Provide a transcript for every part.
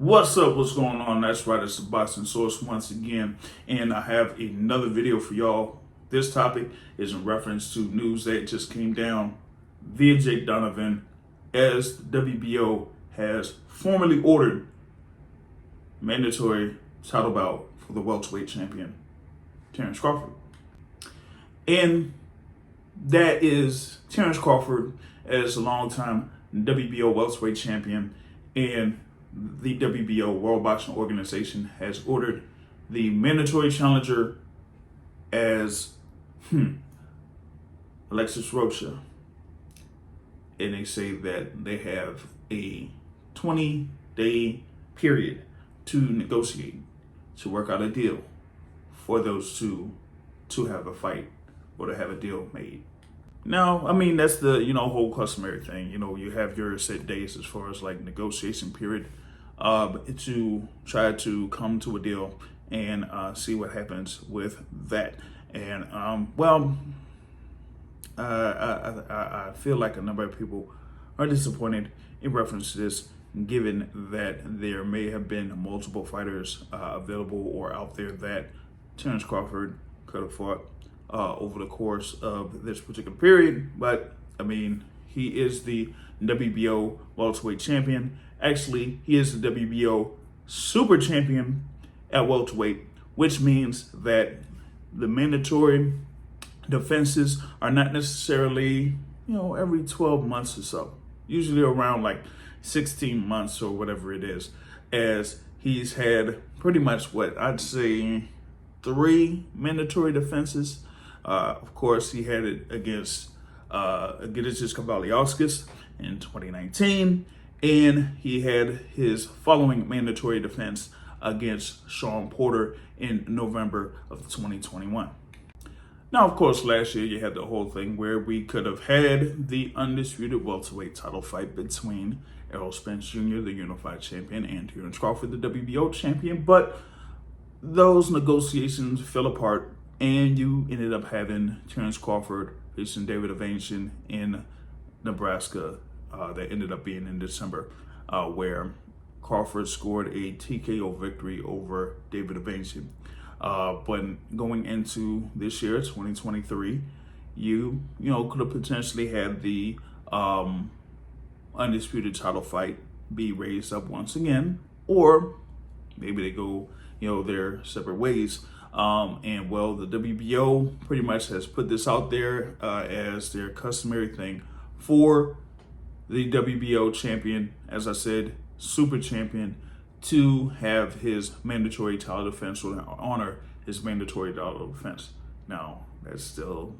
What's up? What's going on? That's right, it's the Boxing Source once again, and I have another video for y'all. This topic is in reference to news that just came down via Jake Donovan, as the WBO has formally ordered mandatory title bout for the welterweight champion, Terence Crawford. And that is Terence Crawford as a longtime WBO welterweight champion, and the WBO World Boxing Organization has ordered the mandatory challenger as Alexis Rocha. And they say that they have a 20-day period to negotiate, to work out a deal for those two to have a fight or to have a deal made. Now, I mean, that's the, whole customary thing. You have your set days as far as like negotiation period to try to come to a deal and see what happens with that. And I feel like a number of people are disappointed in reference to this, given that there may have been multiple fighters available or out there that Terence Crawford could have fought over the course of this particular period. But I mean, he is the WBO welterweight champion. Actually, he is the WBO super champion at welterweight, which means that the mandatory defenses are not necessarily, every 12 months or so. Usually around like 16 months or whatever it is, as he's had pretty much what I'd say 3 mandatory defenses. Of course, he had it against Alexis in 2019, and he had his following mandatory defense against Sean Porter in November of 2021. Now, of course, last year you had the whole thing where we could have had the undisputed welterweight title fight between Errol Spence Jr., the unified champion, and Terence Crawford, the WBO champion, but those negotiations fell apart, and you ended up having Terence Crawford facing David Evanston in Nebraska. That ended up being in December, where Crawford scored a TKO victory over David Evanston. But going into this year, 2023, you could have potentially had the undisputed title fight be raised up once again, or maybe they go their separate ways. And the WBO pretty much has put this out there as their customary thing for the WBO champion, as I said, super champion, to have his mandatory title defense, or honor his mandatory title defense. Now, that still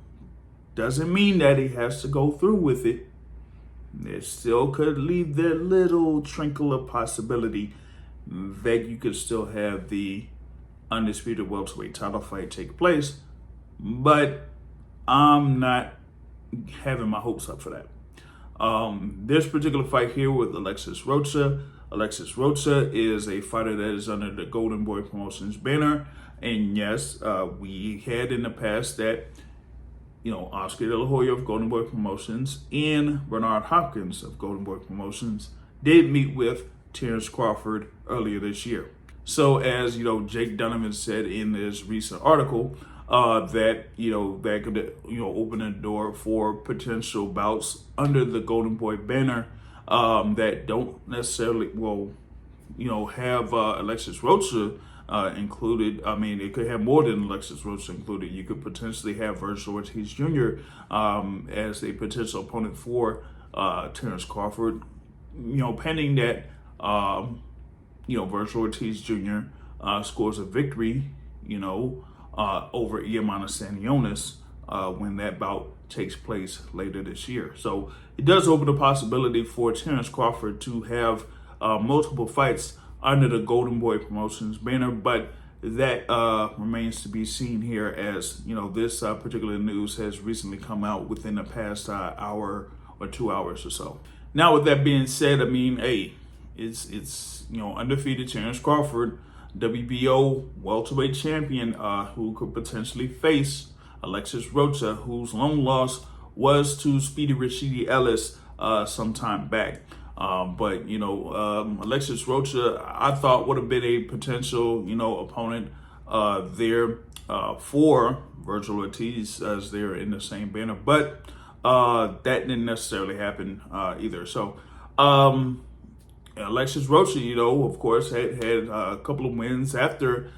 doesn't mean that he has to go through with it. It still could leave that little trinkle of possibility that you could still have the undisputed welterweight title fight take place, but I'm not having my hopes up for that. This particular fight here with Alexis Rocha is a fighter that is under the Golden Boy Promotions banner, and yes, we had in the past that Oscar De La Hoya of Golden Boy Promotions and Bernard Hopkins of Golden Boy Promotions did meet with Terence Crawford earlier this year. So as Jake Donovan said in this recent article, that that could open a door for potential bouts under the Golden Boy banner that don't necessarily have Alexis Rocha included. I mean, it could have more than Alexis Rocha included. You could potentially have Virgil Ortiz Jr. As a potential opponent for Terence Crawford. Pending that Virgil Ortiz Jr. Scores a victory, over Iamana Stanionis when that bout takes place later this year. So it does open the possibility for Terence Crawford to have multiple fights under the Golden Boy Promotions banner, but that remains to be seen here, as this particular news has recently come out within the past hour or 2 hours or so. Now, with that being said, I mean, hey, it's undefeated Terence Crawford, WBO welterweight champion, who could potentially face Alexis Rocha, whose long loss was to Speedy Rashidi Ellis some time back. But, Alexis Rocha, I thought would have been a potential, opponent there for Virgil Ortiz, as they're in the same banner. But that didn't necessarily happen either. So Alexis Rocha, of course, had a couple of wins after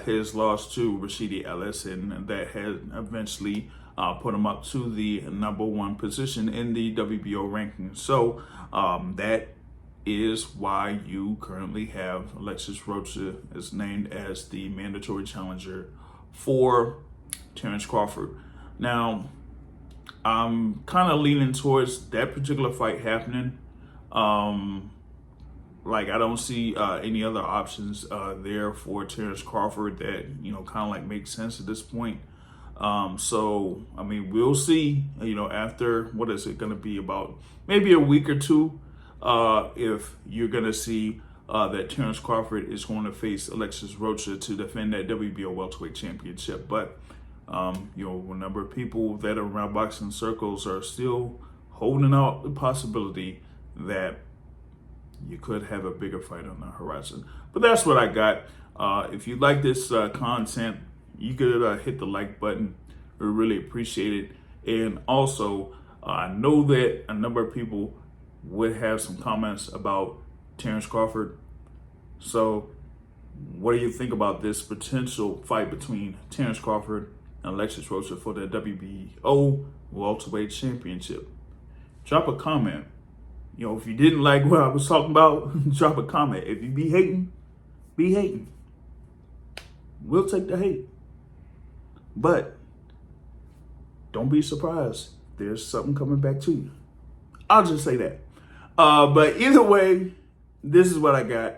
his loss to Rashidi Ellis, and that had eventually put him up to the #1 position in the WBO rankings. So that is why you currently have Alexis Rocha is named as the mandatory challenger for Terence Crawford. Now, I'm kind of leaning towards that particular fight happening. I don't see any other options there for Terence Crawford that, kind of like make sense at this point. So, I mean, we'll see, after, what is it going to be, about maybe a week or two, if you're going to see that Terence Crawford is going to face Alexis Rocha to defend that WBO welterweight championship. But, a number of people that are around boxing circles are still holding out the possibility that you could have a bigger fight on the horizon. But that's what I got. If you like this content, you could hit the like button. We really appreciate it. And also, I know that a number of people would have some comments about Terence Crawford. So what do you think about this potential fight between Terence Crawford and Alexis Rocha for the WBO welterweight championship? Drop a comment. If you didn't like what I was talking about, drop a comment. If you be hating, be hating. We'll take the hate. But don't be surprised. There's something coming back to you. I'll just say that. But either way, this is what I got.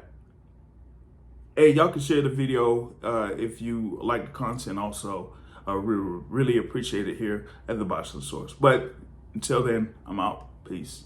Hey, y'all can share the video if you like the content also. We really appreciate it here at the Boxing Source. But until then, I'm out. Peace.